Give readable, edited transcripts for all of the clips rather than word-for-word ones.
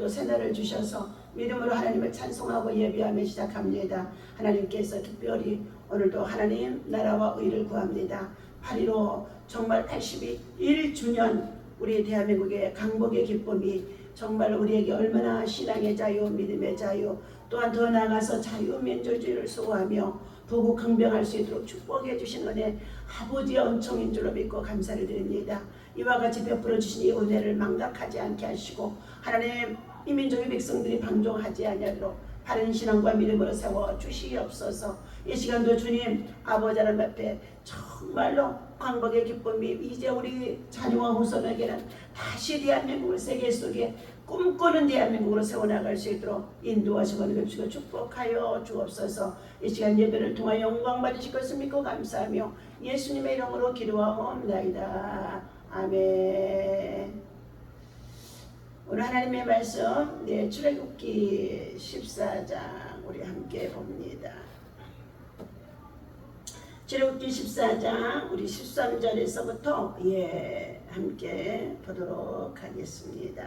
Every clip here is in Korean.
또 새날을 주셔서 믿음으로 하나님을 찬송하고 예배하며 시작합니다. 하나님께서 특별히 오늘도 하나님 나라와 의를 구합니다. 8.15 정말 81주년 우리 대한민국의 강복의 기쁨이 정말 우리에게 얼마나 신앙의 자유, 믿음의 자유, 또한 더 나아가서 자유민주주의를 수호하며 도국 강병할 수 있도록 축복해 주신 은혜 아버지의 은총인 줄로 믿고 감사를 드립니다. 이와 같이 베풀어 주신 이 은혜를 망각하지 않게 하시고 하나님 이 민족의 백성들이 방종하지 아니하도록 바른 신앙과 믿음으로 세워 주시옵소서. 이 시간도 주님 아버지 하나님 앞에 정말로 광복의 기쁨이 이제 우리 자녀와 후손에게는 다시 대한민국을 세계 속에 꿈꾸는 대한민국으로 세워나갈 수 있도록 인도하시고 은혜주시고 축복하여 주옵소서. 이 시간 예배를 통하여 영광 받으실 것을 믿고 감사하며 예수님의 이름으로 기도하옵나이다. 아멘. 오늘 하나님의 말씀 출애굽기 14장 우리 함께 봅니다. 출애굽기 14장 우리 13절에서부터 함께 보도록 하겠습니다.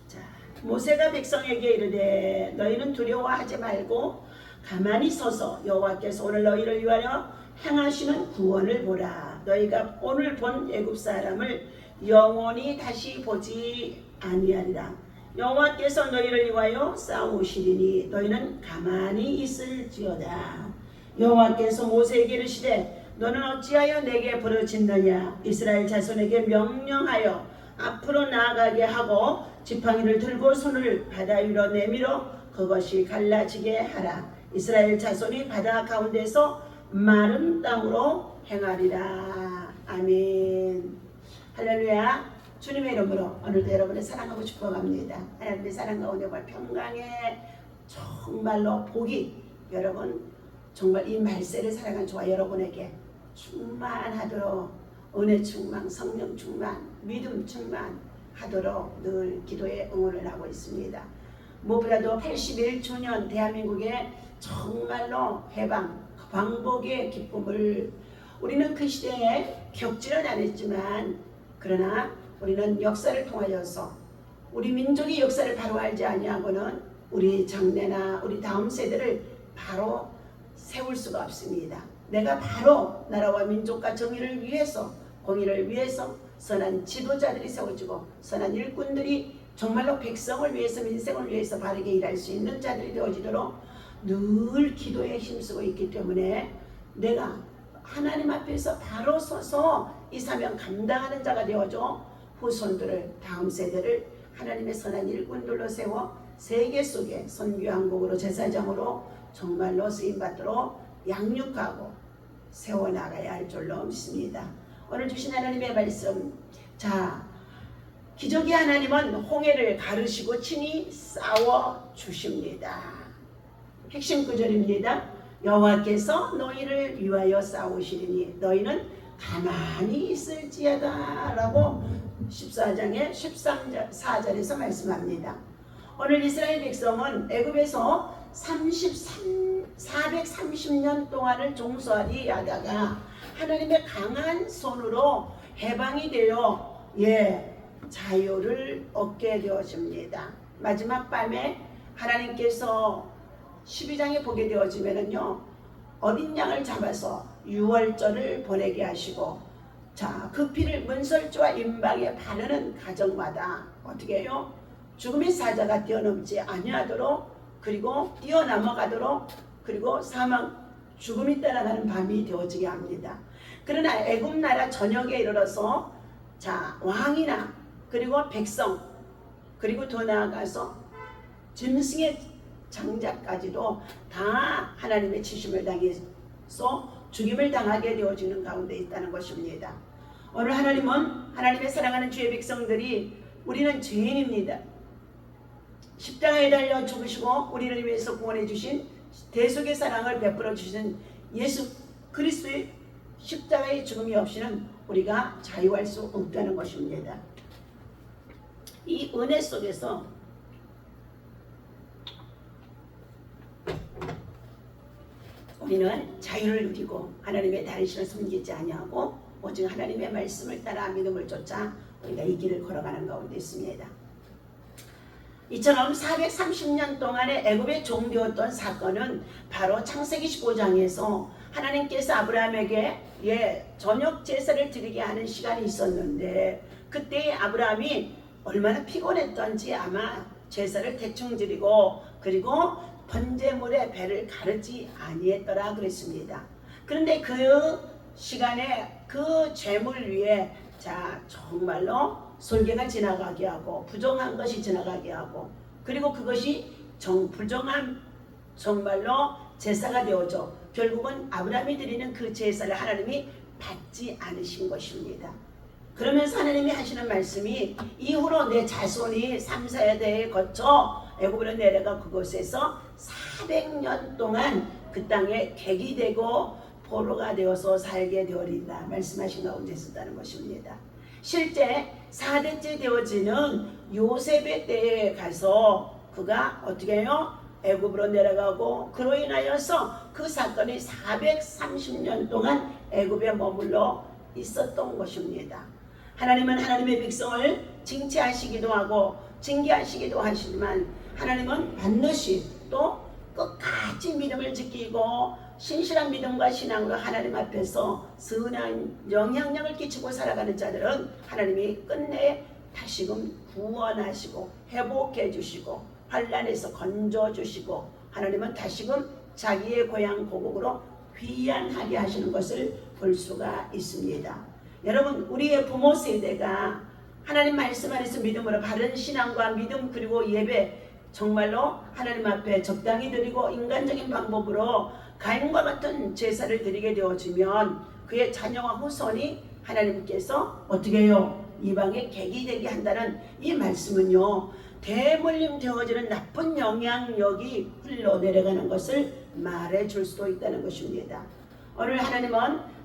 자, 모세가 백성에게 이르되 너희는 두려워하지 말고 가만히 서서 여호와께서 오늘 너희를 위하여 행하시는 구원을 보라. 너희가 오늘 본 애굽 사람을 영원히 다시 보지 아니하리라. 여호와께서 너희를 위하여 싸우시리니 너희는 가만히 있을지어다. 여호와께서 모세에게 이르시되 너는 어찌하여 내게 부르짖느냐. 이스라엘 자손에게 명령하여 앞으로 나아가게 하고 지팡이를 들고 손을 바다 위로 내밀어 그것이 갈라지게 하라. 이스라엘 자손이 바다 가운데서 마른 땅으로 행하리라. 아멘. 할렐루야. 주님의 이름으로 오늘도 여러분을 사랑하고 축복합니다. 하나님의 사랑과 은혜와 평강에 정말로 복이 여러분 정말 이 말세를 살아간 저와 여러분에게 충만하도록 은혜 충만, 성령 충만, 믿음 충만하도록 늘 기도에 응원을 하고 있습니다. 무엇보다도 81주년 대한민국의 정말로 해방, 광복의 기쁨을 우리는 그 시대에 겪지는 않았지만 그러나 우리는 역사를 통하여서 우리 민족의 역사를 바로 알지 아니하고는 우리 장래나 우리 다음 세대를 바로 세울 수가 없습니다. 내가 바로 나라와 민족과 정의를 위해서 공의를 위해서 선한 지도자들이 세워지고 선한 일꾼들이 정말로 백성을 위해서 민생을 위해서 바르게 일할 수 있는 자들이 되어지도록 늘 기도에 힘쓰고 있기 때문에 내가 하나님 앞에서 바로 서서 이 사명 감당하는 자가 되어줘 후손들을 다음 세대를 하나님의 선한 일꾼들로 세워 세계 속에 선교왕국으로 제사장으로 정말로 쓰임받도록 양육하고 세워나가야 할 줄로 믿습니다. 오늘 주신 하나님의 말씀, 자, 기적의 하나님은 홍해를 가르시고 친히 싸워 주십니다. 핵심 구절입니다. 여호와께서 너희를 위하여 싸우시리니 너희는 가만히 있을지어다 라고 14장의 14절에서 말씀합니다. 오늘 이스라엘 백성은 애굽에서 430년 동안을 종살이 하다가 하나님의 강한 손으로 해방이 되어 자유를 얻게 되어집니다. 마지막 밤에 하나님께서 12장에 보게 되어지면은요 어린 양을 잡아서 유월절을 보내게 하시고 자, 그 피를 문설주와 임방에 바르는 가정마다 어떻게 해요? 죽음의 사자가 뛰어넘지 아니하도록 그리고 뛰어넘어가도록 그리고 사망 죽음이 따라가는 밤이 되어지게 합니다. 그러나 애굽 나라 전역에 이르러서 자, 왕이나 그리고 백성 그리고 더 나아가서 짐승의 장자까지도 다 하나님의 치심을 당해서 죽임을 당하게 되어지는 가운데 있다는 것입니다. 오늘 하나님은 하나님의 사랑하는 주의 백성들이 우리는 죄인입니다. 십자가에 달려 죽으시고 우리를 위해서 구원해 주신 대속의 사랑을 베풀어 주신 예수 그리스도의 십자가의 죽음이 없이는 우리가 자유할 수 없다는 것입니다. 이 은혜 속에서 우리는 자유를 누리고 하나님의 다리신을 숨기지 아니하고 오직 하나님의 말씀을 따라 믿음을 쫓아 우리가 이 길을 걸어가는 가운데 있습니다. 이처럼 430년 동안의 애굽의 종되었던 사건은 바로 창세기 15장에서 하나님께서 아브라함에게 저녁 제사를 드리게 하는 시간이 있었는데, 그때 아브라함이 얼마나 피곤했던지 아마 제사를 대충 드리고 그리고 번제물의 배를 가르지 아니했더라 그랬습니다. 그런데 그 시간에 그 제물 위에 정말로 솔개가 지나가게 하고 부정한 것이 지나가게 하고, 그리고 그것이 부정한 정말로 제사가 되어져 결국은 아브라함이 드리는 그 제사를 하나님이 받지 않으신 것입니다. 그러면서 하나님이 하시는 말씀이, 이후로 내 자손이 3세대에 거쳐 애굽으로 내려가 그곳에서 400년 동안 그 땅에 객이 되고 포로가 되어서 살게 되어리라 말씀하신 가운데 있었다는 것입니다. 실제 4대째 되어지는 요셉의 때에 가서 그가 어떻게 해요? 애굽으로 내려가고, 그로 인하여서 그 사건이 430년 동안 애굽에 머물러 있었던 것입니다. 하나님은 하나님의 백성을 징치하시기도 하고 징계하시기도 하시지만, 하나님은 반드시 또 끝까지 믿음을 지키고 신실한 믿음과 신앙으로 하나님 앞에서 선한 영향력을 끼치고 살아가는 자들은 하나님이 끝내 다시금 구원하시고 회복해 주시고 환난에서 건져 주시고, 하나님은 다시금 자기의 고향 고국으로 귀환하게 하시는 것을 볼 수가 있습니다. 여러분, 우리의 부모 세대가 하나님 말씀 안에서 믿음으로 바른 신앙과 믿음 그리고 예배 정말로 하나님 앞에 적당히 드리고 인간적인 방법으로 가인과 같은 제사를 드리게 되어지면 그의 자녀와 후손이 하나님께서 어떻게 해요? 이방의 객이 되게 한다는 이 말씀은요, 대물림 되어지는 나쁜 영향력이 흘러내려가는 것을 말해줄 수도 있다는 것입니다. 오늘 하나님은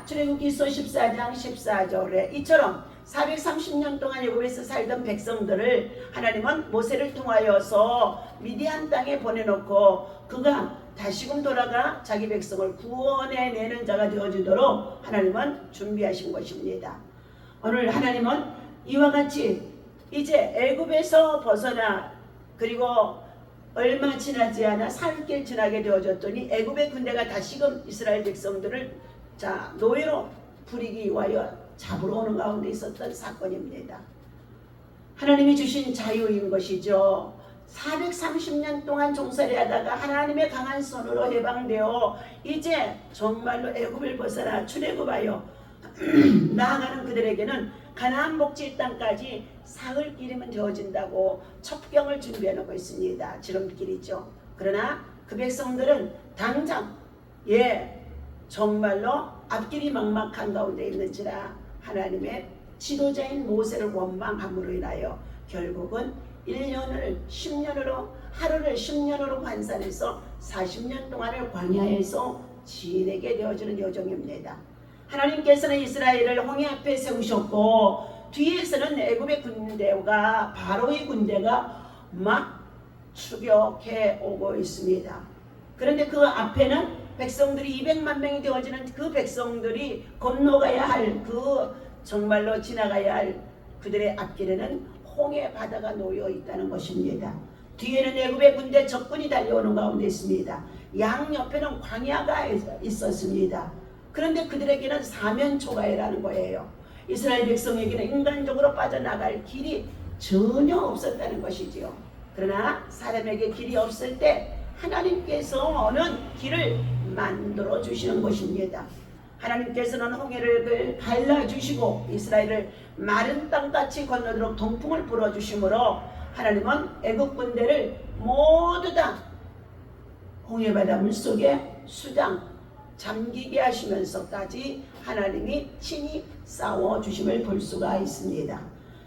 출애굽기서 14장 14절에 이처럼 430년 동안 애굽에서 살던 백성들을 하나님은 모세를 통하여서 미디안 땅에 보내놓고 그가 다시금 돌아가 자기 백성을 구원해내는 자가 되어주도록 하나님은 준비하신 것입니다. 오늘 하나님은 이와 같이 이제 애굽에서 벗어나 그리고 얼마 지나지 않아 산길 지나게 되어졌더니 애굽의 군대가 다시금 이스라엘 백성들을 노예로 부리기 위하여 잡으러 오는 가운데 있었던 사건입니다. 하나님이 주신 자유인 것이죠. 430년 동안 종살이 하다가 하나님의 강한 손으로 해방되어 이제 정말로 애굽을 벗어나 출애굽하여 나아가는 그들에게는 가나안 복지 땅까지 사흘길이면 되어진다고 첩경을 준비해 놓고 있습니다. 지름길이죠. 그러나 그 백성들은 당장 정말로 앞길이 막막한 가운데 있는지라 하나님의 지도자인 모세를 원망함으로 인하여 결국은 1년을 10년으로 하루를 10년으로 환산해서 40년 동안을 광야에서 지내게 되어지는 여정입니다. 하나님께서는 이스라엘을 홍해 앞에 세우셨고 뒤에서는 애굽의 군대가 바로의 군대가 막 추격해 오고 있습니다. 그런데 그 앞에는 백성들이 200만 명이 되어지는 그 백성들이 건너가야 할 정말로 지나가야 할 그들의 앞길에는 홍해 바다가 놓여 있다는 것입니다. 뒤에는 애굽의 군대 적군이 달려오는 가운데 있습니다. 양 옆에는 광야가 있었습니다. 그런데 그들에게는 사면초가해라는 거예요. 이스라엘 백성에게는 인간적으로 빠져나갈 길이 전혀 없었다는 것이지요. 그러나 사람에게 길이 없을 때 하나님께서는 길을 만들어 주시는 것입니다. 하나님께서는 홍해를 갈라주시고 이스라엘을 마른 땅같이 건너도록 동풍을 불어주심으로 하나님은 애국 군대를 모두 다 홍해바다 물속에 수장 잠기게 하시면서까지 하나님이 친히 싸워주심을 볼 수가 있습니다.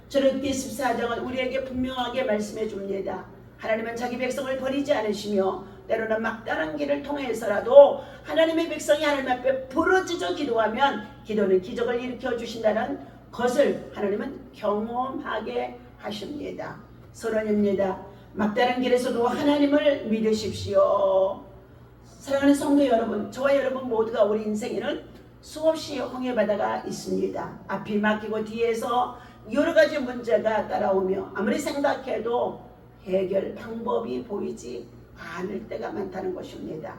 출애굽기 14장은 우리에게 분명하게 말씀해 줍니다. 하나님은 자기 백성을 버리지 않으시며 때로는 막다른 길을 통해서라도 하나님의 백성이 하나님 앞에 부르짖어 기도하면 기도는 기적을 일으켜 주신다는 것을 하나님은 경험하게 하십니다. 선언입니다. 막다른 길에서도 하나님을 믿으십시오. 사랑하는 성도 여러분, 저와 여러분 모두가 우리 인생에는 수없이 홍해바다가 있습니다. 앞이 막히고 뒤에서 여러 가지 문제가 따라오며 아무리 생각해도 해결 방법이 보이지 않을 때가 많다는 것입니다.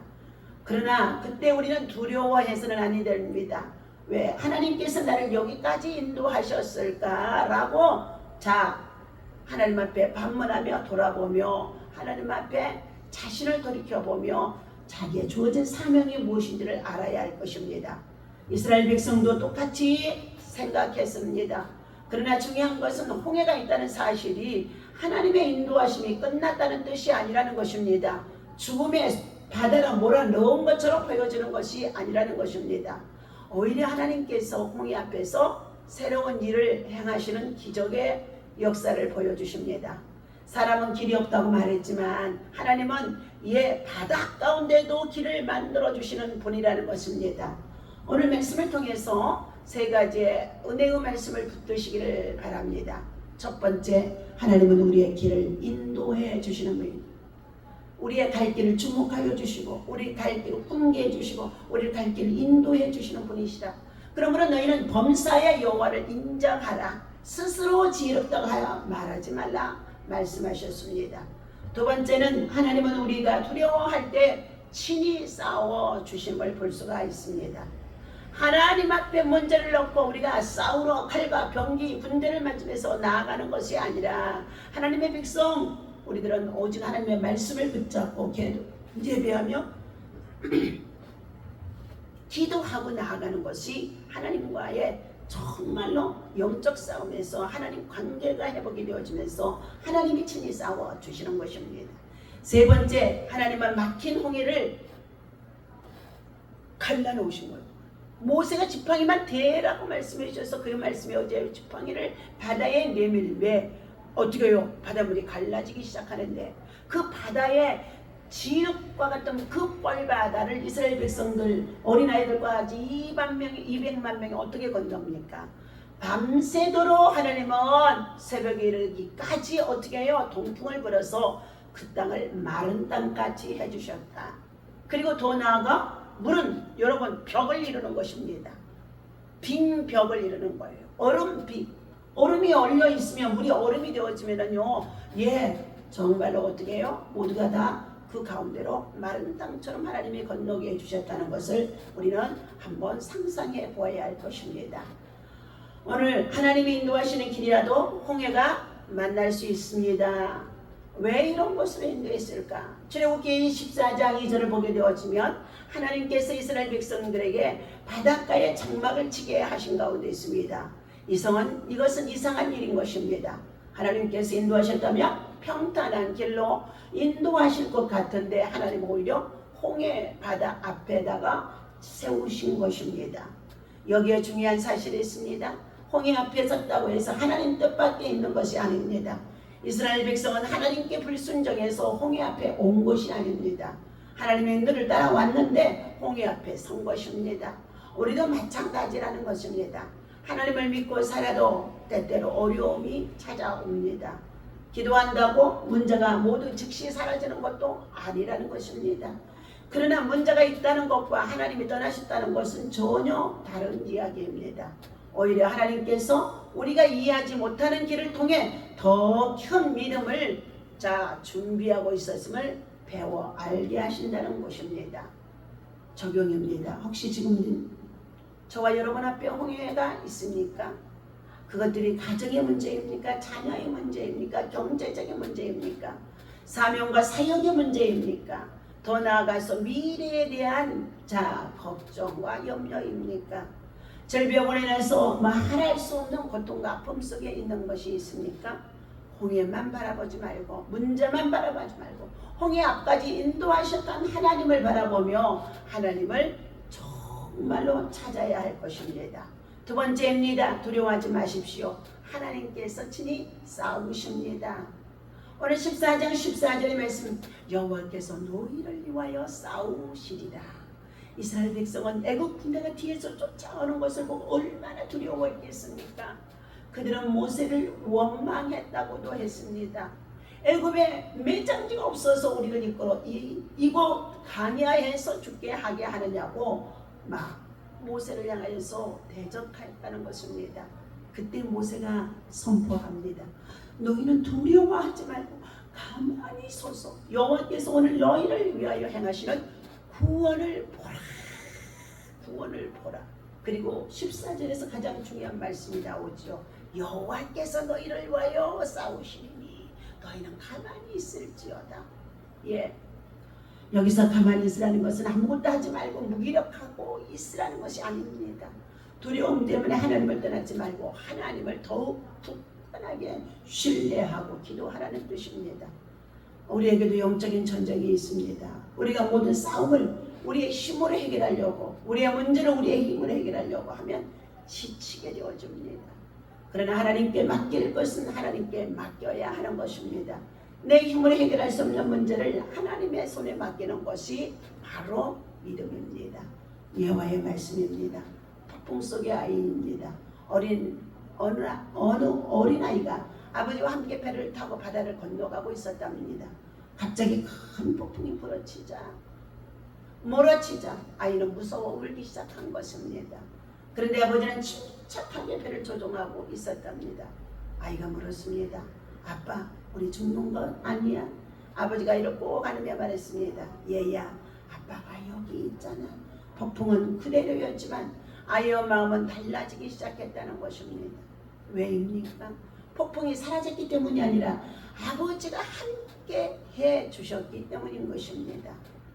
그러나 그때 우리는 두려워해서는 아니 됩니다. 왜? 하나님께서 나를 여기까지 인도하셨을까라고 하나님 앞에 반문하며 돌아보며 하나님 앞에 자신을 돌이켜보며 자기의 주어진 사명이 무엇인지를 알아야 할 것입니다. 이스라엘 백성도 똑같이 생각했습니다. 그러나 중요한 것은 홍해가 있다는 사실이 하나님의 인도하심이 끝났다는 뜻이 아니라는 것입니다. 죽음의 바다가 몰아넣은 것처럼 보여지는 것이 아니라는 것입니다. 오히려 하나님께서 홍해 앞에서 새로운 일을 행하시는 기적의 역사를 보여주십니다. 사람은 길이 없다고 말했지만 하나님은 바다 가운데도 길을 만들어 주시는 분이라는 것입니다. 오늘 말씀을 통해서 세 가지의 은혜의 말씀을 붙드시기를 바랍니다. 첫 번째, 하나님은 우리의 길을 인도해 주시는 분입니다. 우리의 갈 길을 주목하여 주시고 우리 갈 길을 훈계해 주시고 우리 갈 길을 인도해 주시는 분이시다. 그러므로 너희는 범사의 여호와를 인정하라. 스스로 지혜롭다고 하여 말하지 말라 말씀하셨습니다. 두 번째는 하나님은 우리가 두려워할 때 친히 싸워 주심을 볼 수가 있습니다. 하나님 앞에 문제를 놓고 우리가 싸우러 칼과 병기 군대를 맞으면서 나아가는 것이 아니라 하나님의 백성 우리들은 오직 하나님의 말씀을 붙잡고 예배하며 기도하고 나아가는 것이 하나님과의 정말로 영적 싸움에서 하나님 관계가 회복이 되어지면서 하나님이 친히 싸워 주시는 것입니다. 세 번째, 하나님은 막힌 홍해를 갈라놓으신 거예요. 모세가 지팡이만 대라고 말씀해 주셔서 그 말씀이 어제 지팡이를 바다에 내밀매 어떻게 해요? 바닷물이 갈라지기 시작하는데 그 바다에 지옥과 같은 그 뻘바다를 이스라엘 백성들 어린아이들까지 200만 명이 어떻게 건넙니까? 밤새도록 하나님은 새벽에 이르기까지 어떻게 해요? 동풍을 불어서 그 땅을 마른 땅같이 해주셨다. 그리고 더 나아가 물은 여러분 벽을 이루는 것입니다. 빈 벽을 이루는 거예요. 얼음이 얼려 있으면 물이 얼음이 되어지면요, 정말로 어떻게 해요? 모두가 다 그 가운데로 마른 땅처럼 하나님이 건너게 해주셨다는 것을 우리는 한번 상상해 보아야 할 것입니다. 오늘 하나님이 인도하시는 길이라도 홍해가 만날 수 있습니다. 왜 이런 곳으로 인도했을까? 출애굽기 14장 2절을 보게 되어지면 하나님께서 이스라엘 백성들에게 바닷가에 장막을 치게 하신 가운데 있습니다. 이것은 이상한 일인 것입니다. 하나님께서 인도하셨다면 평탄한 길로 인도하실 것 같은데 하나님 오히려 홍해 바다 앞에다가 세우신 것입니다. 여기에 중요한 사실이 있습니다. 홍해 앞에 섰다고 해서 하나님 뜻밖에 있는 것이 아닙니다. 이스라엘 백성은 하나님께 불순종해서 홍해 앞에 온 것이 아닙니다. 하나님의 인도를 따라왔는데 홍해 앞에 선 것입니다. 우리도 마찬가지라는 것입니다. 하나님을 믿고 살아도 때때로 어려움이 찾아옵니다. 기도한다고 문제가 모두 즉시 사라지는 것도 아니라는 것입니다. 그러나 문제가 있다는 것과 하나님이 떠나셨다는 것은 전혀 다른 이야기입니다. 오히려 하나님께서 우리가 이해하지 못하는 길을 통해 더 큰 믿음을 준비하고 있었음을 배워 알게 하신다는 것입니다. 적용입니다. 혹시 지금 저와 여러분 앞에 홍해가 있습니까? 그것들이 가정의 문제입니까? 자녀의 문제입니까? 경제적인 문제입니까? 사명과 사역의 문제입니까? 더 나아가서 미래에 대한 걱정과 염려입니까? 절벽으로 인해서 말할 수 없는 고통과 아픔 속에 있는 것이 있습니까? 홍해만 바라보지 말고 문제만 바라보지 말고 홍해 앞까지 인도하셨던 하나님을 바라보며 하나님을 정말로 찾아야 할 것입니다. 두 번째입니다. 두려워하지 마십시오. 하나님께서 친히 싸우십니다. 오늘 14장 14절의 말씀, 여호와께서 너희를 위하여 싸우시리라. 이스라엘 백성은 애국 군대가 뒤에서 쫓아오는 것을 보고 얼마나 두려워했겠습니까? 그들은 모세를 원망했다고도 했습니다. 애굽에 매장지가 없어서 우리를 이끌어 이곳 가냐에서 죽게 하게 하느냐고 모세를 향하여서 대적했다는 것입니다. 그때 모세가 선포합니다. 너희는 두려워하지 말고 가만히 서서 여호와께서 오늘 너희를 위하여 행하시는 구원을 보라. 구원을 보라. 그리고 14절에서 가장 중요한 말씀이 나오죠. 여호와께서 너희를 위하여 싸우시니 너희는 가만히 있을지어다. 예, 여기서 가만히 있으라는 것은 아무것도 하지 말고 무기력하고 있으라는 것이 아닙니다. 두려움 때문에 하나님을 떠나지 말고 하나님을 더욱 굳건하게 신뢰하고 기도하라는 뜻입니다. 우리에게도 영적인 전쟁이 있습니다. 우리가 모든 싸움을 우리의 힘으로 해결하려고, 우리의 문제를 우리의 힘으로 해결하려고 하면 지치게 되어집니다. 그러나 하나님께 맡길 것은 하나님께 맡겨야 하는 것입니다. 내 힘으로 해결할 수 없는 문제를 하나님의 손에 맡기는 것이 바로 믿음입니다. 여호와의 말씀입니다. 폭풍 속의 아이입니다. 어느 어린아이가 아버지와 함께 배를 타고 바다를 건너가고 있었답니다. 갑자기 큰 폭풍이 몰아치자 아이는 무서워 울기 시작한 것입니다. 그런데 아버지는 침착하게 배를 조종하고 있었답니다. 아이가 물었습니다. 아빠, 우리 죽는 건 아니야? 아버지가 이를 꼭 안으며 말했습니다. 얘야, 아빠가 여기 있잖아. 폭풍은 그대로였지만 아이의 마음은 달라지기 시작했다는 것입니다. 왜입니까? 폭풍이 사라졌기 때문이 아니라 아버지가 함께 해주셨기 때문인 것입니다.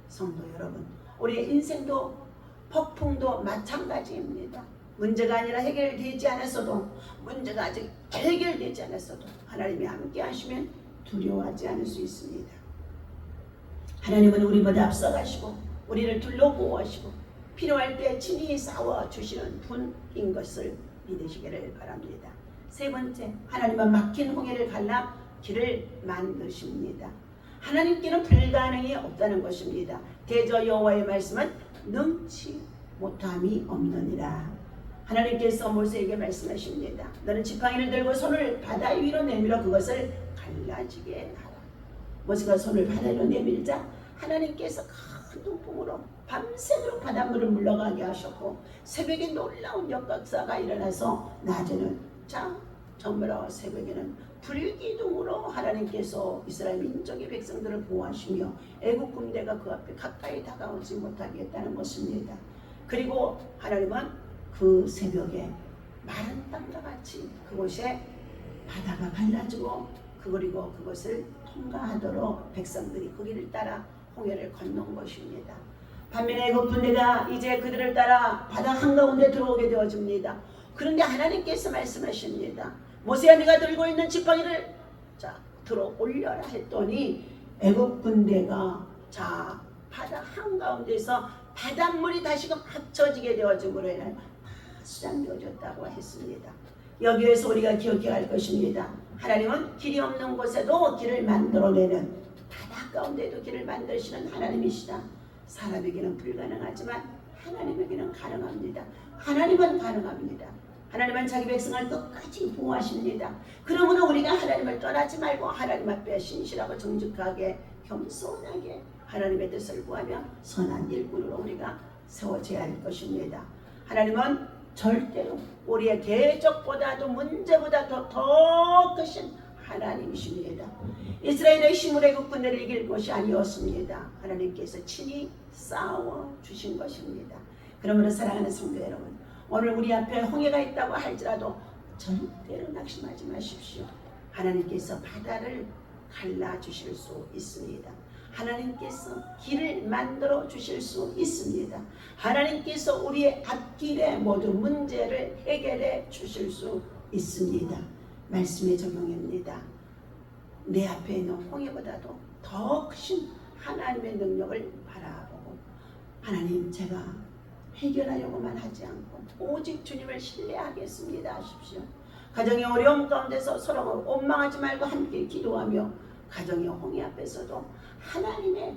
성도 여러분, 우리의 인생도 폭풍도 마찬가지입니다. 문제가 아니라 해결되지 않았어도, 문제가 아직 해결되지 않았어도 하나님이 함께 하시면 두려워하지 않을 수 있습니다. 하나님은 우리보다 앞서가시고 우리를 둘러보호하시고 필요할 때 친히 싸워주시는 분인 것을 믿으시기를 바랍니다. 세 번째, 하나님은 막힌 홍해를 갈라 길을 만드십니다. 하나님께는 불가능이 없다는 것입니다. 대저 여호와의 말씀은 능치 못함이 없느니라. 하나님께서 모세에게 말씀하십니다. 너는 지팡이를 들고 손을 바다 위로 내밀어 그것을 갈라지게 하라. 모세가 손을 바다 위로 내밀자 하나님께서 큰 동풍으로 밤새도록 바닷물을 물러가게 하셨고 새벽에 놀라운 역각사가 일어나서 낮에는 정말로 새벽에는 불기둥으로 하나님께서 이스라엘 민족의 백성들을 보호하시며 애국 군대가 그 앞에 가까이 다가오지 못하게 했다는 것입니다. 그리고 하나님은 그 새벽에 마른 땅과 같이 그곳에 바다가 갈라지고 그리고 그것을 통과하도록 백성들이 그 길을 따라 홍해를 건넌 것입니다. 반면에 애국 군대가 이제 그들을 따라 바다 한가운데 들어오게 되어집니다. 그런데 하나님께서 말씀하십니다. 모세야, 네가 들고 있는 지팡이를 들어 올려라 했더니 애국 군대가 바다 한가운데서 바닷물이 다시금 합쳐지게 되어짐으로 인해 수장되어졌다고 했습니다. 여기에서 우리가 기억해야 할 것입니다. 하나님은 길이 없는 곳에도 길을 만들어내는, 바다 가운데도 길을 만드시는 하나님이시다. 사람에게는 불가능하지만 하나님에게는 가능합니다. 하나님은 가능합니다. 하나님은 자기 백성을 끝까지 보호하십니다. 그러므로 우리가 하나님을 떠나지 말고 하나님 앞에 신실하고 정직하게 겸손하게 하나님의 뜻을 구하며 선한 일꾼으로 우리가 세워져야 할 것입니다. 하나님은 절대로 우리의 대적보다도 문제보다도 더 크신 하나님이십니다. 이스라엘의 힘으로 애국 군대를 이길 것이 아니었습니다. 하나님께서 친히 싸워주신 것입니다. 그러므로 사랑하는 성도 여러분, 오늘 우리 앞에 홍해가 있다고 할지라도 절대로 낙심하지 마십시오. 하나님께서 바다를 갈라주실 수 있습니다. 하나님께서 길을 만들어 주실 수 있습니다. 하나님께서 우리의 앞길의 모든 문제를 해결해 주실 수 있습니다. 말씀의 적용입니다. 내 앞에 있는 홍해보다도 더 크신 하나님의 능력을 바라보고, 하나님, 제가 해결하려고만 하지 않고 오직 주님을 신뢰하겠습니다 하십시오. 가정의 어려움 가운데서 서로 원망하지 말고 함께 기도하며 가정의 홍해 앞에서도 하나님의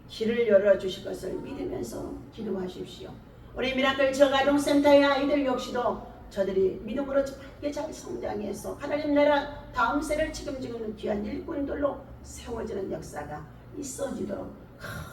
길을 열어주실 것을 믿으면서 기도하십시오. 우리 미라클 저가정센터의 아이들 역시도 저들이 믿음으로 밝게 잘 성장해서 하나님 나라 다음 세를 책임지는 귀한 일꾼들로 세워지는 역사가 있어지도록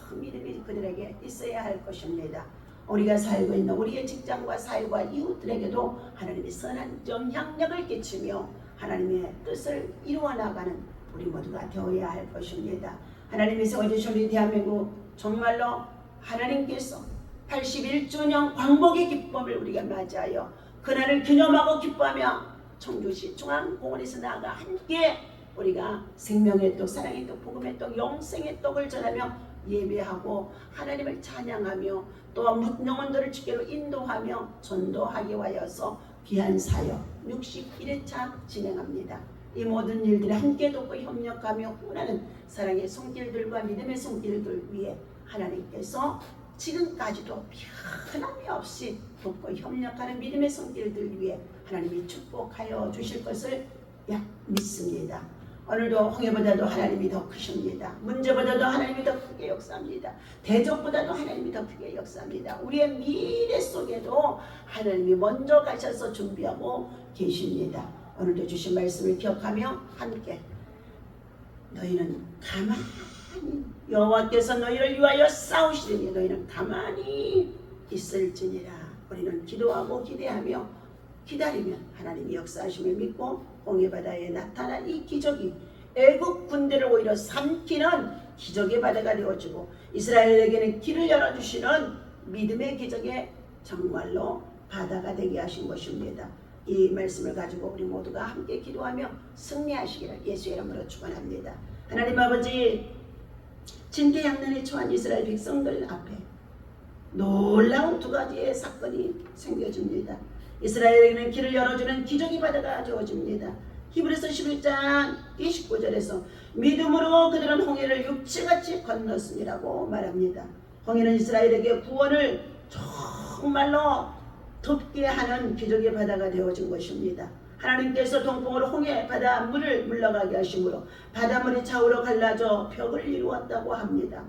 큰 믿음이 그들에게 있어야 할 것입니다. 우리가 살고 있는 우리의 직장과 사회와 이웃들에게도 하나님의 선한 영향력을 끼치며 하나님의 뜻을 이루어 나가는 우리 모두가 되어야 할 것입니다. 하나님이 세워주신 우리 대한민국 정말로 하나님께서 81주년 광복의 기쁨을 우리가 맞이하여 그날을 기념하고 기뻐하며 청주시 중앙공원에서 나아가 함께 우리가 생명의 떡, 사랑의 떡, 복음의 떡, 영생의 떡을 전하며 예배하고 하나님을 찬양하며 또 영혼들을 주께로 인도하며 전도하기 위하여서 귀한 사역 61회차 진행합니다. 이 모든 일들을 함께 돕고 협력하며 후원하는 사랑의 손길들과 믿음의 손길들 위해 하나님께서 지금까지도 변함이 없이 돕고 협력하는 믿음의 손길들 위해 하나님이 축복하여 주실 것을 믿습니다. 오늘도 홍해보다도 하나님이 더 크십니다. 문제보다도 하나님이 더 크게 역사합니다. 대적보다도 하나님이 더 크게 역사합니다. 우리의 미래 속에도 하나님이 먼저 가셔서 준비하고 계십니다. 오늘도 주신 말씀을 기억하며 함께 너희는 가만히 여호와께서 너희를 위하여 싸우시더니 너희는 가만히 있을지니라. 우리는 기도하고 기대하며 기다리면 하나님이 역사하심을 믿고 홍해바다에 나타난 이 기적이 애국 군대를 오히려 삼키는 기적의 바다가 되어지고 이스라엘에게는 길을 열어주시는 믿음의 기적의 정말로 바다가 되게 하신 것입니다. 이 말씀을 가지고 우리 모두가 함께 기도하며 승리하시기를 예수의 이름으로 축원합니다. 하나님 아버지, 진퇴양난에 처한 이스라엘 백성들 앞에 놀라운 두 가지의 사건이 생겨집니다. 이스라엘에게는 길을 열어주는 기적의 바다가 되어집니다. 히브리서 11장 29절에서 믿음으로 그들은 홍해를 육지같이 건넜음이라고 말합니다. 홍해는 이스라엘에게 구원을 정말로 덮게 하는 기적의 바다가 되어진 것입니다. 하나님께서 동풍으로 홍해 바다 물을 물러가게 하심으로 바닷물이 좌우로 갈라져 벽을 이루었다고 합니다.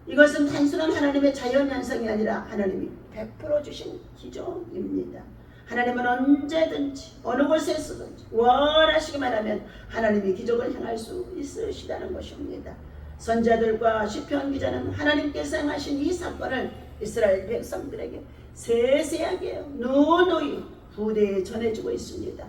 이것은 단순한 하나님의 자연현상이 아니라 하나님이 베풀어 주신 기적입니다. 하나님은 언제든지 어느 곳에서든지 원하시기만 하면 하나님이 기적을 행할 수 있으시다는 것입니다. 선지자들과 시편 기자는 하나님께서 행하신 이 사건을 이스라엘 백성들에게 세세하게 누누이 부대에 전해주고 있습니다.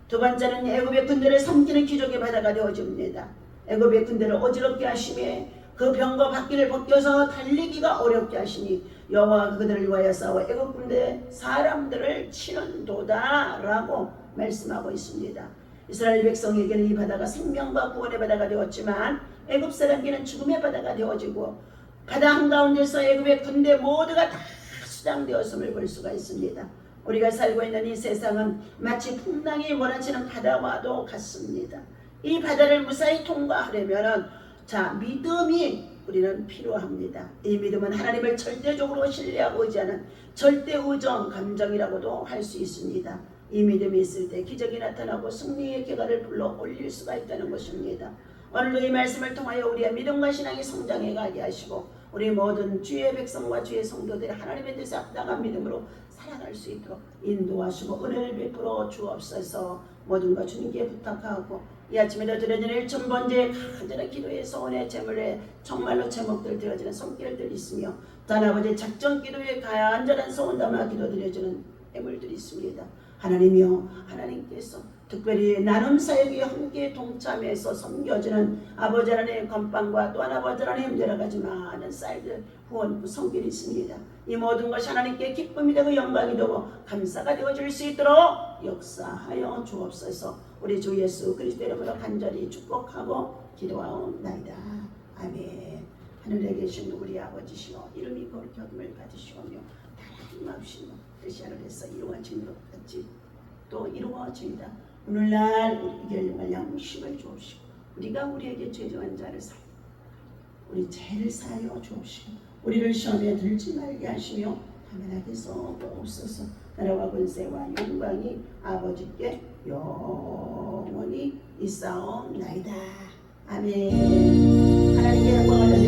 두 번째는 애굽의 군대를 삼키는 기적의 바다가 되어집니다. 애굽의 군대를 어지럽게 하시며 그 병과 바퀴를 벗겨서 달리기가 어렵게 하시니 여호와가 그들을 위하여 싸워 애굽 군대 사람들을 치는도다 라고 말씀하고 있습니다. 이스라엘 백성에게는 이 바다가 생명과 구원의 바다가 되었지만 애굽 사람에게는 죽음의 바다가 되어지고 바다 한가운데서 애굽의 군대 모두가 다 수장되었음을 볼 수가 있습니다. 우리가 살고 있는 이 세상은 마치 풍랑이 몰아치는 바다와도 같습니다. 이 바다를 무사히 통과하려면 믿음이 우리는 필요합니다. 이 믿음은 하나님을 절대적으로 신뢰하고 의지하는 절대 의정 감정이라고도 할 수 있습니다. 이 믿음이 있을 때 기적이 나타나고 승리의 결과를 불러 올릴 수가 있다는 것입니다. 오늘도 이 말씀을 통하여 우리의 믿음과 신앙이 성장해 가게 하시고 우리 모든 주의 백성과 주의 성도들이 하나님의 뜻에 합당한 믿음으로 살아갈 수 있도록 인도하시고 은혜를 베풀어 주옵소서. 모든 것 주님께 부탁하고 이 아침에도 드려지는 1000번째 간절한 기도의 소원의 제물에 정말로 제목들 드려지는 손길들 있으며 단 아버지 작전 기도에 간절한 소원 담아 기도 드려지는 예물들이 있습니다. 하나님이여, 하나님께서 특별히 나눔 사역에 함께 동참해서 섬겨주는 아버지 하나님의 건빵과 또한 아버지 하나님 여러 가지 많은 쌀들 후원 성길이 있습니다. 이 모든 것이 하나님께 기쁨이 되고 영광이 되고 감사가 되어질 수 있도록 역사하여 주옵소서. 우리 주 예수 그리스도 이름으로 간절히 축복하고 기도하옵나이다. 아멘. 하늘에 계신 우리 아버지시여, 이름이 거룩히 여김을 받으시오며 나라의 마음시며 뜻이 하늘에서 이루어진 것 같이 또 이루어진다. 오늘날 우리에게 양심을 주옵시고 우리가 우리에게 죄정한 자를 사하여 우리 죄를 사하여 주옵시고 우리를 시험에 들지 말게 하시며 가면하게 쏘옵소서. 나라와 권세와 영광이 아버지께 영원히 있사옵나이다. 아멘. 하나님께 영광을